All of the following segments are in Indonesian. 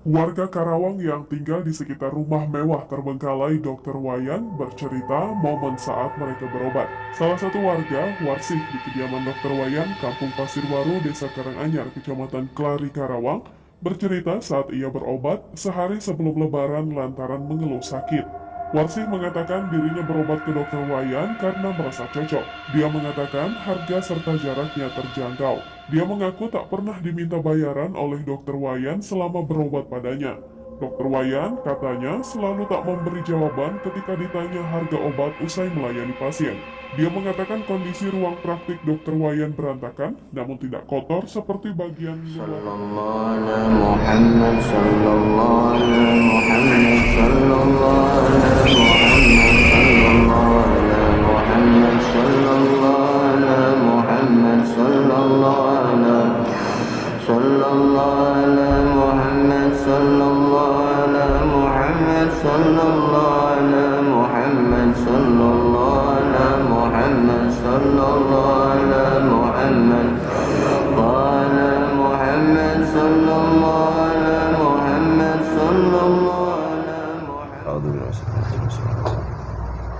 Warga Karawang yang tinggal di sekitar rumah mewah terbengkalai Dr. Wayan bercerita momen saat mereka berobat. Salah satu warga, Warsih di kediaman Dr. Wayan, Kampung Pasir Baru, Desa Karanganyar, Kecamatan Kelari, Karawang, bercerita saat ia berobat sehari sebelum Lebaran lantaran mengeluh sakit. Warsih mengatakan dirinya berobat ke Dr. Wayan karena merasa cocok. Dia mengatakan harga serta jaraknya terjangkau. Dia mengaku tak pernah diminta bayaran oleh Dr. Wayan selama berobat padanya. Dr. Wayan katanya selalu tak memberi jawaban ketika ditanya harga obat usai melayani pasien. Dia mengatakan kondisi ruang praktik Dr. Wayan berantakan, namun tidak kotor seperti bagian luar.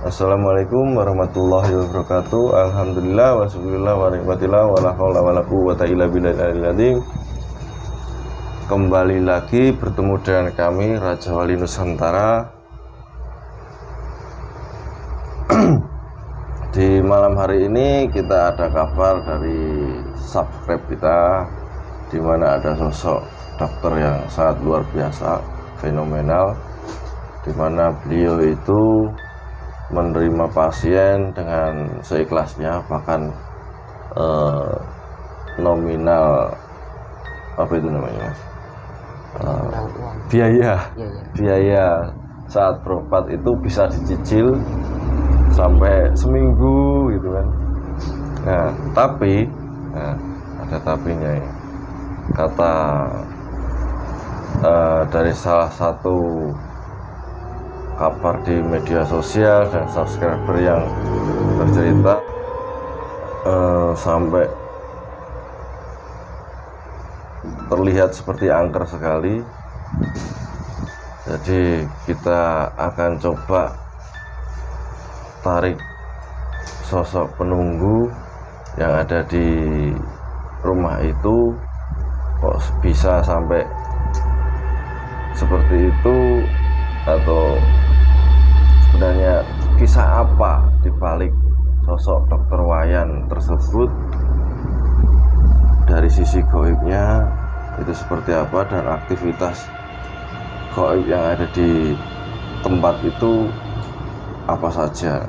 Assalamualaikum warahmatullahi wabarakatuh. Alhamdulillah wa syukurillah wa nikmatillah wa la haula wa la quwwata illa billahil azim. Kembali lagi bertemu dengan kami Raja Wali Nusantara. Di malam hari ini kita ada kabar dari subscribe kita, di mana ada sosok dokter yang sangat luar biasa, fenomenal, di mana beliau itu menerima pasien dengan seikhlasnya, bahkan nominal apa itu namanya, Mas? Biaya saat berobat itu bisa dicicil sampai seminggu gitu kan. Nah, tapi ada tapinya ya. Kata dari salah satu kabar di media sosial dan subscriber yang bercerita, sampai terlihat seperti angker sekali. Jadi kita akan coba tarik sosok penunggu yang ada di rumah itu, kok bisa sampai seperti itu, atau sebenarnya kisah apa di balik sosok Dr. Wayan tersebut, dari sisi gaibnya itu seperti apa, dan aktivitas gaib yang ada di tempat itu apa saja.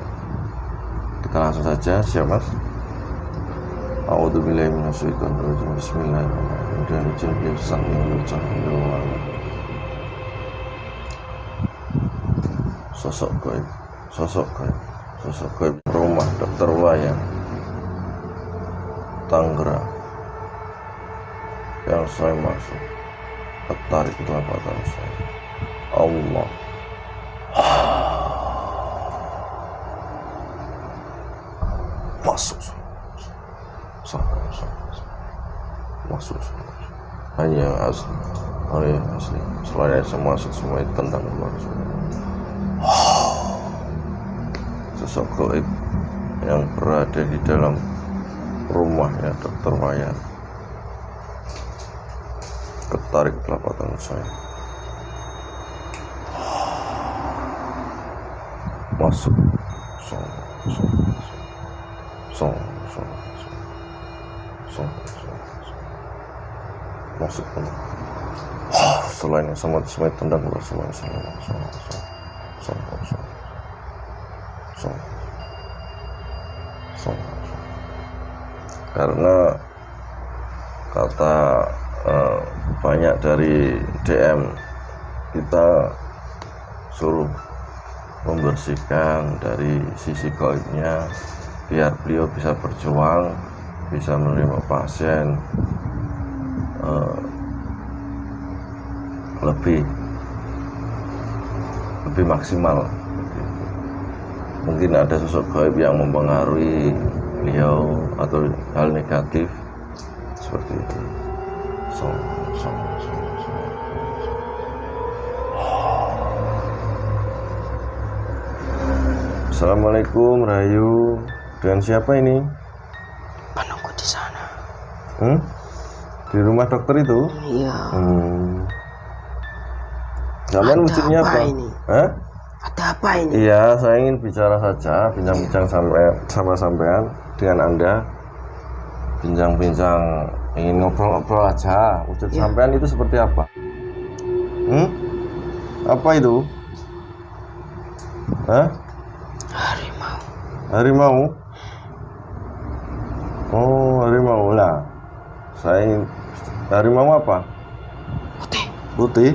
Kita langsung saja, siap Mas? A'udzubillahi minasyaitonirrajim. Bismillahirrahmanirrahim. Sosok gaib rumah Dr. Wayan Tangerang yang saya maksud, ketarik telapak tangan saya. Allah masuk, masuk, hanya yang asli, selain yang masuk semua itu tentang keluar semua. Sosok gaib yang berada di dalam rumahnya Dr. Wayan, ketarik telapak tangan saya. Masuk, masuk. Selain yang sama tendang keluar semua. Karena kata banyak dari DM kita suruh membersihkan dari sisi gaibnya, biar beliau bisa berjuang, bisa menerima pasien lebih maksimal. Mungkin ada sosok gaib yang mempengaruhi beliau atau hal negatif seperti itu. Assalamualaikum Rahayu. Dengan siapa ini? Penunggu di sana. Di rumah dokter itu? Iya. Zaman Ada wujudnya apa apa? ini? Hah? Ada apa ini? Iya, saya ingin bicara saja, bincang-bincang sama sampean dengan Anda. Bincang-bincang, ingin ngobrol-ngobrol aja. Wujud Iya. sampean itu seperti apa? Apa itu? Hah? Harimau. Harimau? Oh, harimau lah. Saya ingin harimau apa? Putih. Putih?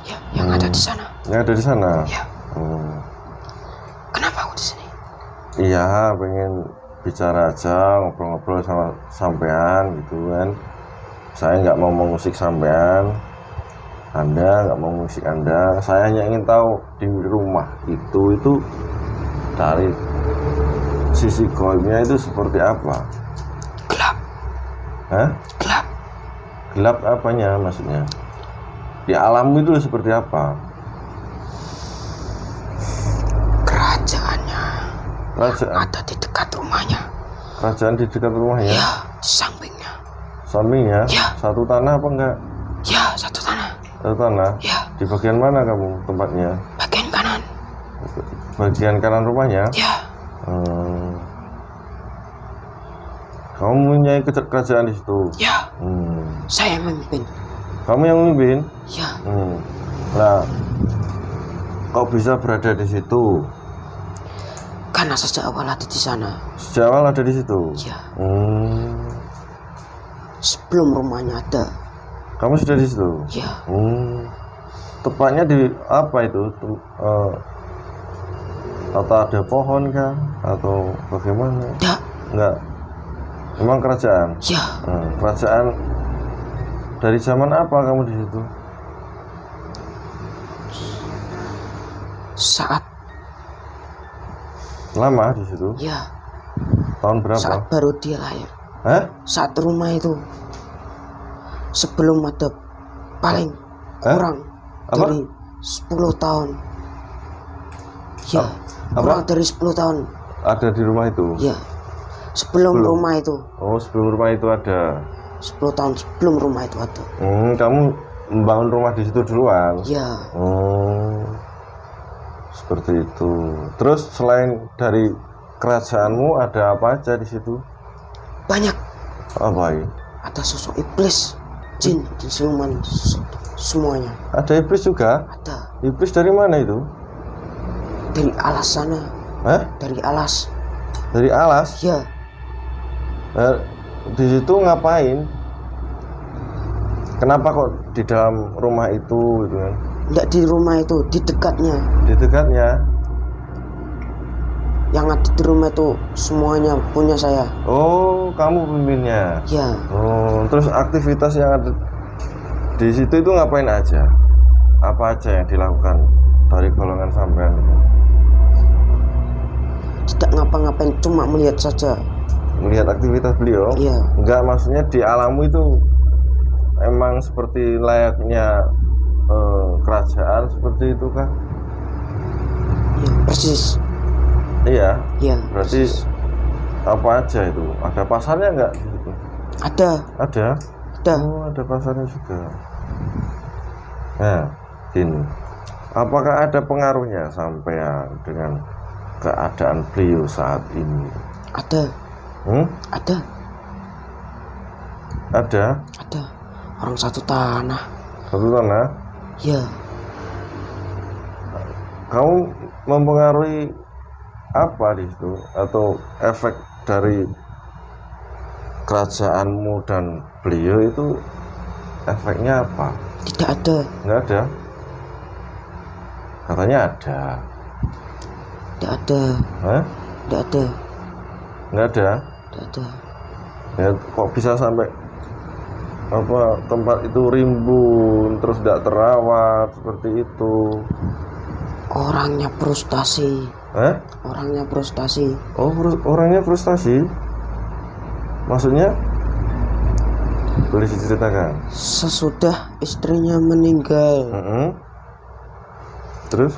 Ya, yang ada di sana. Yang ada di sana. Ya. Kenapa aku di sini? Iya, pengen bicara aja, ngobrol-ngobrol sama sampean gitu kan. Saya nggak mau mengusik sampean, Anda nggak mau mengusik Anda. Saya hanya ingin tahu di rumah itu dari sisi goibnya itu seperti apa? Gelap. Hah? Gelap. Gelap apanya maksudnya? Di alam itu seperti apa? Kerajaannya Kerajaan? ada di dekat rumahnya. Kerajaan di dekat rumahnya? Ya, di sampingnya. Sampingnya? Ya. Satu tanah apa enggak? Ya, satu tanah. Satu tanah? Ya, Di bagian mana kamu tempatnya? bagian kanan. Bagian kanan rumahnya? Ya, Kamu mempunyai kerajaan di situ? ya, Hmm. saya memimpin. Kamu yang memimpin? Ya, Nah, kok bisa berada di situ? karena sejak awal ada di sana. Sejak awal ada di situ? Ya, Sebelum rumahnya ada. kamu sudah di situ? Ya, Tepatnya di apa itu? Atau ada pohon kah? Atau bagaimana? ada. Enggak. Memang kerajaan? Ya, Kerajaan dari zaman apa kamu di situ? saat Lama di situ? ya, Tahun berapa? saat baru dia lahir. Hah? Saat rumah itu sebelum ada paling kurang Apa? dari 10 tahun. Ya, Apa? kurang dari 10 tahun. Ada di rumah itu? Ya, sebelum rumah itu, Oh, sebelum rumah itu ada. 10 tahun sebelum rumah itu ada. Kamu membangun rumah di situ duluan? Ya, Seperti itu. Terus selain dari kerajaanmu ada apa aja di situ? banyak. Apa ini? Ada sosok iblis, jin, dan siluman, semuanya Ada iblis juga? ada. Iblis dari mana itu? Dari alas sana, Hah? dari alas. Dari alas? Ya, Di situ ngapain? Kenapa kok di dalam rumah itu gitu kan? tidak di rumah itu, di dekatnya. Di dekatnya? Yang ada di rumah itu semuanya punya saya. Oh, kamu pemimpinnya. Ya, Oh, terus aktivitas yang ada di situ itu ngapain aja? Apa aja yang dilakukan dari golongan sampean itu? tidak ngapa-ngapain, cuma melihat saja. Melihat aktivitas beliau? Iya. Enggak, maksudnya di alammu itu emang seperti layaknya kerajaan seperti itu kah? Ya, persis. Iya. Ya, Berarti apa aja itu? Ada pasarnya enggak di situ? ada. Ada. Ada. Oh, ada pasarnya juga. Nah, gini. Apakah ada pengaruhnya sampean dengan keadaan beliau saat ini? Ada. Ada. Ada. Ada. Orang satu tanah. Satu tanah. Ya, Kamu mempengaruhi apa di situ? Atau efek dari kerajaanmu dan beliau itu efeknya apa? tidak ada. Nggak ada. Katanya ada. Tidak ada. Hah? Tidak ada. Nggak ada. Tidak ada. Ya, kok bisa sampai apa tempat itu rimbun terus tidak terawat seperti itu? Orangnya frustasi. Orangnya frustasi. Oh, orangnya frustasi? Maksudnya? Boleh diceritakan? Sesudah istrinya meninggal, Terus?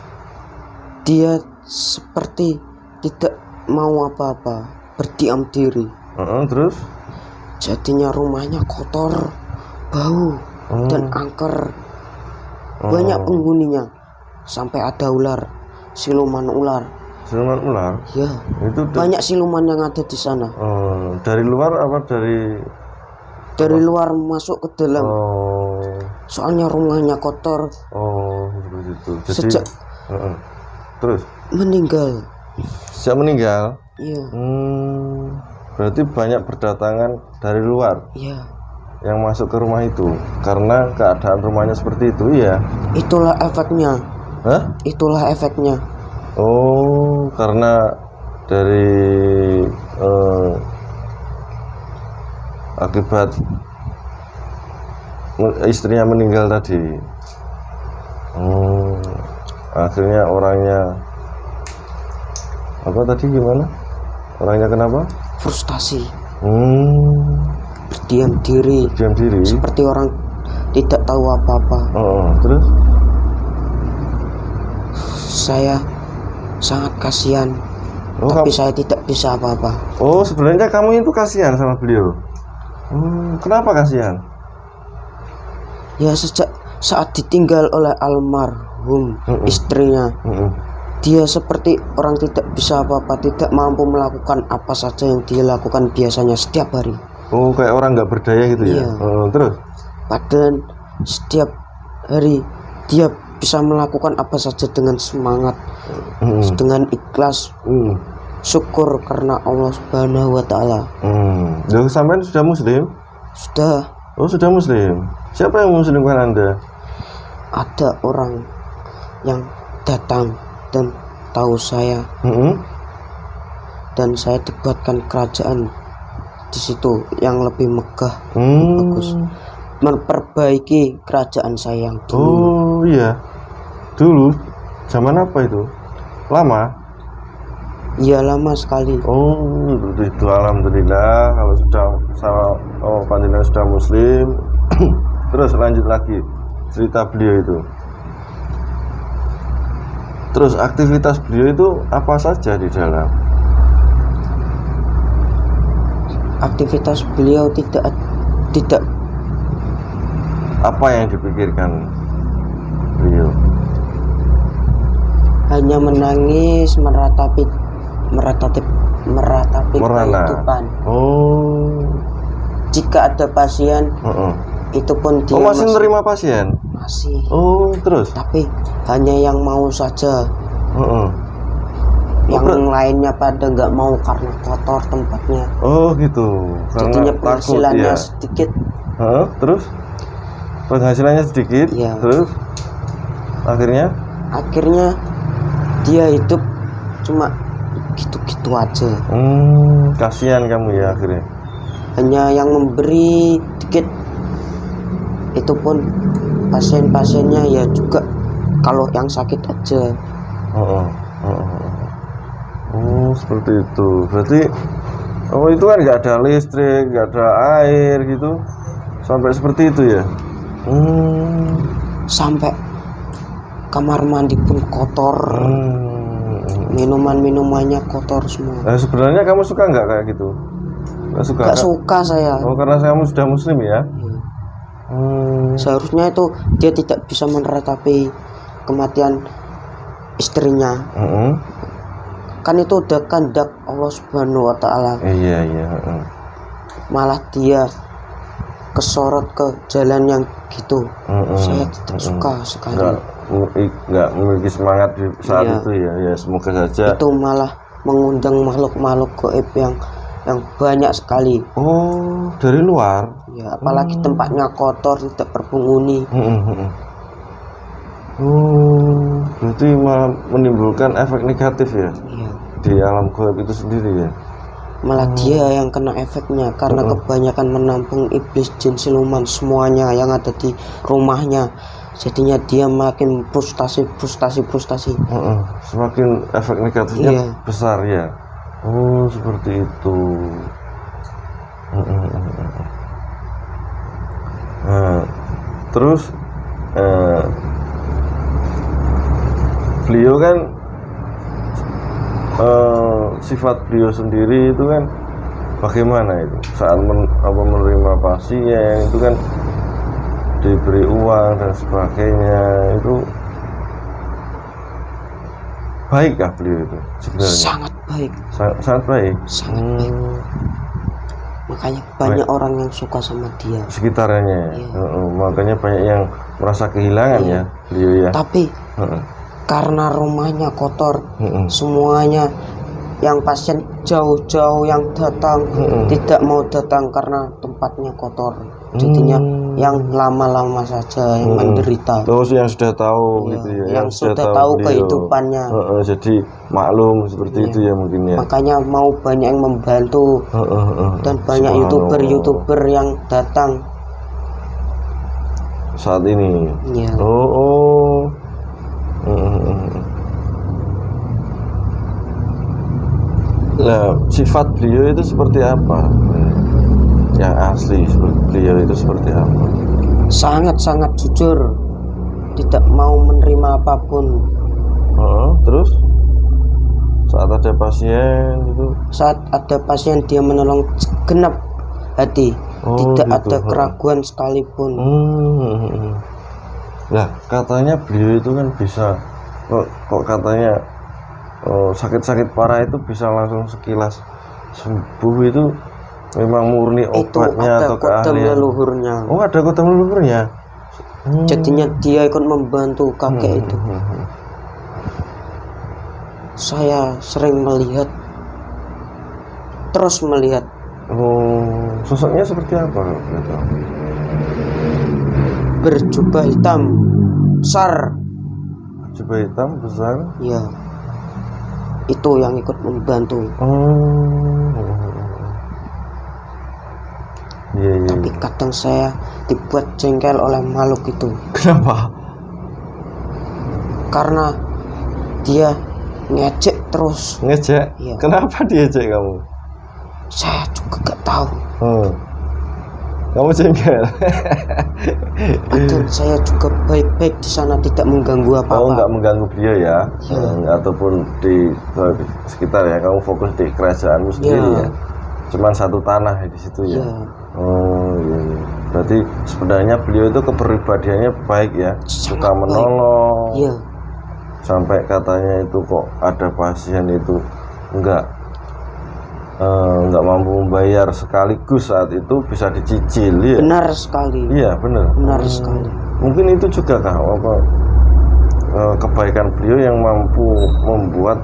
dia seperti tidak mau apa-apa, berdiam diri. Terus? Jadinya rumahnya kotor, bau, dan angker. Banyak penghuninya, sampai ada ular, siluman ular. Siluman ular? Ya, Itu banyak siluman yang ada di sana. dari luar apa dari? Dari luar masuk ke dalam. Soalnya rumahnya kotor. Seperti itu. Jadi, Sejak terus? meninggal. Sejak meninggal? Iya. Berarti banyak berdatangan dari luar Iya. yang masuk ke rumah itu karena keadaan rumahnya seperti itu, ya? Itulah efeknya. Hah? Itulah efeknya. Karena dari akibat istrinya meninggal tadi. Akhirnya orangnya apa tadi, gimana? Orangnya kenapa? Frustasi. Berdiam diri. Diam diri. Seperti orang tidak tahu apa-apa. Terus? Saya sangat kasihan. Tapi saya tidak bisa apa-apa. Sebenarnya kamu itu kasihan sama beliau. Kenapa kasihan? Ya, sejak saat ditinggal oleh almarhum istrinya, dia seperti orang tidak bisa apa-apa, tidak mampu melakukan apa saja yang dia lakukan biasanya setiap hari. Kayak orang nggak berdaya gitu ya? Iya. Terus? Padahal setiap hari dia bisa melakukan apa saja dengan semangat, dengan ikhlas, syukur karena Allah Subhanahu wa Ta'ala. Sampean sudah muslim? Sudah. Sudah muslim. Siapa yang muslimkan Anda? Ada orang yang datang dan tahu saya, dan saya dibuatkan kerajaan di situ yang lebih megah, bagus, memperbaiki kerajaan saya yang dulu. Iya, dulu zaman apa itu? Lama? Iya, lama sekali. Itu alhamdulillah kalau sudah sama panjenengan sudah muslim. Terus lanjut lagi cerita beliau itu. Terus aktivitas beliau itu apa saja di dalam? Aktivitas beliau tidak apa yang dipikirkan beliau? hanya menangis, meratapi kehidupan. Jika ada pasien, itu pun dia masih menerima pasien? Masih. Terus? Tapi hanya yang mau saja. Yang lainnya pada nggak mau karena kotor tempatnya. Gitu. Jadinya penghasilannya ya? sedikit. Terus? Penghasilannya sedikit? Ya. Terus? Akhirnya dia hidup cuma gitu-gitu aja. Kasihan kamu ya akhirnya. Hanya yang memberi dikit. Itu pun pasien-pasiennya ya juga kalau yang sakit aja. Seperti itu. Berarti itu kan nggak ada listrik, nggak ada air gitu, sampai seperti itu ya? Sampai kamar mandi pun kotor. Minumannya kotor semua. Sebenarnya kamu suka nggak kayak gitu? Nggak suka saya. Karena kamu sudah muslim ya? Seharusnya itu dia tidak bisa meratapi kematian istrinya. Kan itu udah kehendak Allah Subhanahu wa Ta'ala. Iya. Malah dia kesorot ke jalan yang gitu. Saya tidak suka sekali. Nggak memiliki semangat di saat itu ya. Semoga saja itu malah mengundang makhluk-makhluk gaib yang banyak sekali. Dari luar ya, apalagi tempatnya kotor, tidak berpenghuni. Berarti malah menimbulkan efek negatif ya? Iya. Di alam gaib itu sendiri ya? Malah dia yang kena efeknya karena kebanyakan menampung iblis, jin, siluman semuanya yang ada di rumahnya. Jadinya dia makin frustasi. Semakin efek negatifnya besar ya? Seperti itu. Terus beliau kan sifat beliau sendiri itu kan bagaimana itu saat menerima pasien itu kan diberi uang dan sebagainya, itu baikkah beliau itu sebenarnya? Sangat baik, Sangat baik. sangat baik. Makanya banyak orang yang suka sama dia. Sekitarnya. Iya. Makanya banyak yang merasa kehilangan Iya. ya beliau ya. Tapi karena rumahnya kotor, semuanya yang pasien jauh-jauh yang datang tidak mau datang karena tempatnya kotor. Jadinya yang lama-lama saja yang menderita. Terus yang sudah tahu Iya, gitu ya. yang sudah tahu beliau. kehidupannya. Jadi maklum seperti Iya. itu ya mungkin ya. Makanya mau banyak yang membantu dan banyak Subhanallah. youtuber yang datang. Saat ini. Ya, Nah, sifat beliau itu seperti apa? Yang asli beliau itu seperti apa? sangat-sangat jujur, tidak mau menerima apapun. Terus saat ada pasien itu, Saat ada pasien dia menolong segenap hati, tidak gitu. ada keraguan sekalipun. Nah, katanya beliau itu kan bisa kok katanya sakit-sakit parah itu bisa langsung sekilas sembuh, itu memang murni Itu obatnya ada atau kodam keahlian? leluhurnya. Oh, ada kodam leluhurnya. Jadinya dia ikut membantu kakek itu. Saya sering melihat, terus melihat. Sosoknya seperti apa kalau boleh tahu? Berjubah hitam besar, Jubah hitam besar. ya, itu yang ikut membantu. Iya. Tapi kadang saya dibuat jengkel oleh makhluk itu Kenapa? karena dia ngejek terus. Ngejek? Iya. Kenapa diejek kamu? Saya juga gak tahu. Kamu jengkel? Padahal saya juga baik-baik di sana, tidak mengganggu Kamu apa-apa. nggak mengganggu beliau ya? Iya. Ataupun di sekitar ya, kamu fokus di kerajaanmu sendiri Iya. ya? Cuman satu tanah ya di situ ya? Iya. Iya. Berarti sebenarnya beliau itu kepribadiannya baik ya? Sangat Suka baik. menolong. Iya, Sampai katanya itu kok ada pasien itu nggak mampu membayar sekaligus, saat itu bisa dicicil ya? benar sekali. Iya benar. Benar sekali. Mungkin itu juga kah apa kebaikan beliau yang mampu membuat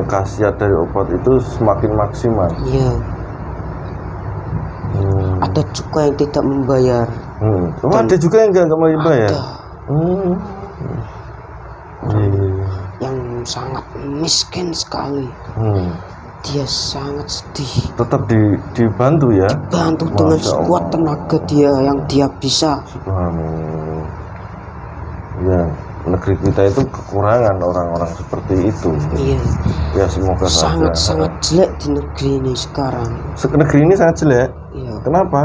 khasiat dari obat itu semakin maksimal. Iya. Ada juga yang tidak membayar. Oh, ada juga yang nggak mau dibayar. Ada Iya. yang sangat miskin sekali. Dia sangat sedih. Tetap dibantu ya. Bantu dengan Masya sekuat Allah. tenaga dia yang dia bisa. Subhanallah. Ya, negeri kita itu kekurangan orang-orang seperti itu. Iya. Ya semoga saja. Sangat jelek di negeri ini sekarang. Negeri ini sangat jelek. Iya. Kenapa?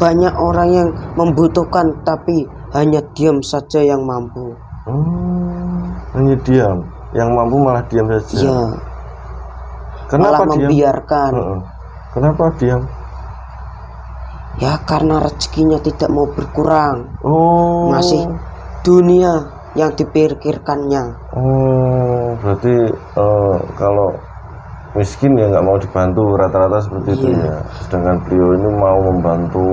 Banyak orang yang membutuhkan tapi hanya diam saja yang mampu. Hanya diam. Yang mampu malah diam saja. Iya. Kenapa Malah diam? membiarkan. Kenapa diam? Ya karena rezekinya tidak mau berkurang. Masih Oh. dunia yang dipikirkannya. Berarti kalau miskin ya nggak mau dibantu, rata-rata seperti itu Iya. ya. Sedangkan beliau ini mau membantu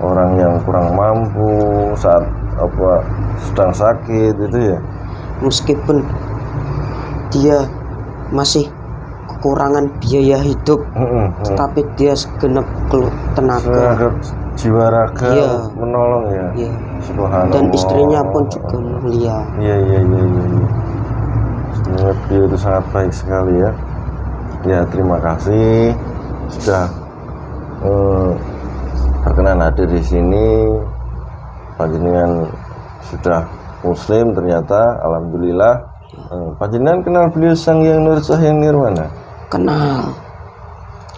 orang yang kurang mampu saat sedang sakit itu ya. Meskipun dia masih kekurangan biaya hidup, tetapi dia segenap tenaga. Jiwa raga Iya. menolong ya. Iya. Subhanallah. Dan istrinya pun juga mulia. Iya. Sebenarnya beliau itu sangat baik sekali ya. Ya, terima kasih sudah berkenan hadir di sini. Panjenengan sudah muslim ternyata, alhamdulillah. Panjenengan kenal beliau Sang Hyang Nur Cahyang Nirwana? Kenal.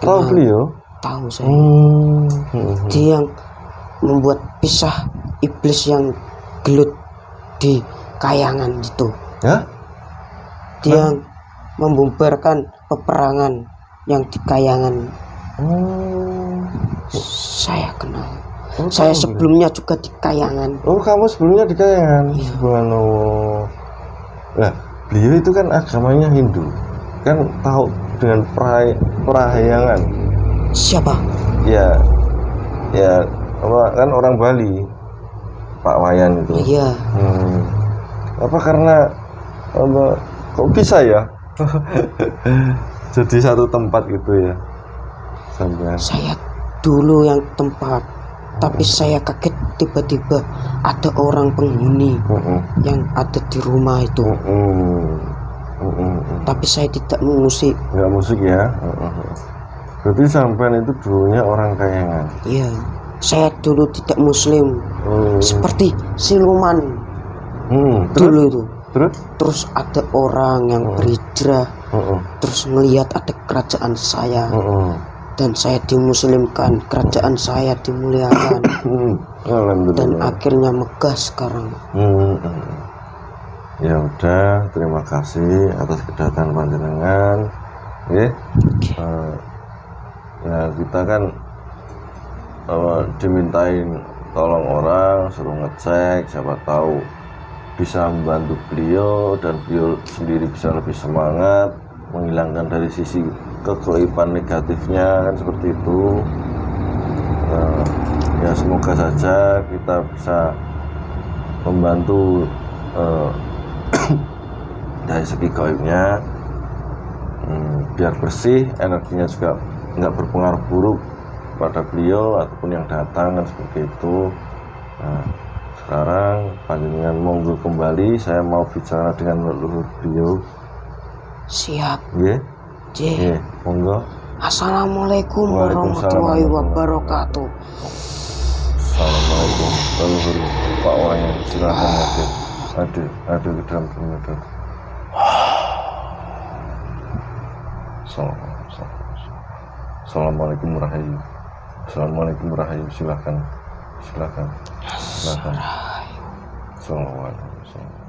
Tahu beliau? Tahu saya. Dia yang membuat pisah iblis yang gelut di kayangan itu. Ya? Dia yang membubarkan peperangan yang di Kayangan. Oh, Saya kenal. oh, Saya kamu sebelumnya juga di Kayangan. oh, kamu sebelumnya di Kayangan. Iya. Subhanallah. Nah, beliau itu kan agamanya Hindu. Kan tahu dengan Parahyangan. Siapa? Ya, ya, apa, kan orang Bali, Pak Wayan itu. Iya. Apa karena apa, kok bisa ya? Jadi satu tempat gitu ya, sampai. Saya dulu yang tempat, tapi saya kaget tiba-tiba ada orang penghuni yang ada di rumah itu. Tapi saya tidak mengusik. Nggak musik ya. Berarti sampean itu dulunya orang Kayangan. Iya. Saya dulu tidak muslim, seperti siluman Terus, dulu itu. terus, Terus ada orang yang berhijrah, terus melihat ada kerajaan saya, dan saya dimuslimkan, kerajaan saya dimuliakan, dan Alhamdulillah. akhirnya megah sekarang. Ya udah, terima kasih atas kedatangan panjenengan. Ya kita kan dimintain tolong orang, suruh ngecek, siapa tahu bisa membantu beliau dan beliau sendiri bisa lebih semangat menghilangkan dari sisi kekelipan negatifnya, kan seperti itu. Ya semoga saja kita bisa membantu dari segi gaibnya, biar bersih, energinya juga nggak berpengaruh buruk pada beliau ataupun yang datang, kan seperti itu. Nah, sekarang panjenengan monggo kembali, saya mau bicara dengan leluhur beliau. Siap. Nggih, monggo. Assalamualaikum Waalaikumsalam warahmatullahi wabarakatuh. Assalamualaikum leluhur Pak Wayan, silakan adu ke dalam dunia. Assalamualaikum warahmatullahi wabarakatuh. Assalamualaikum warahmatullahi wabarakatuh. Silakan. Assalamualaikum.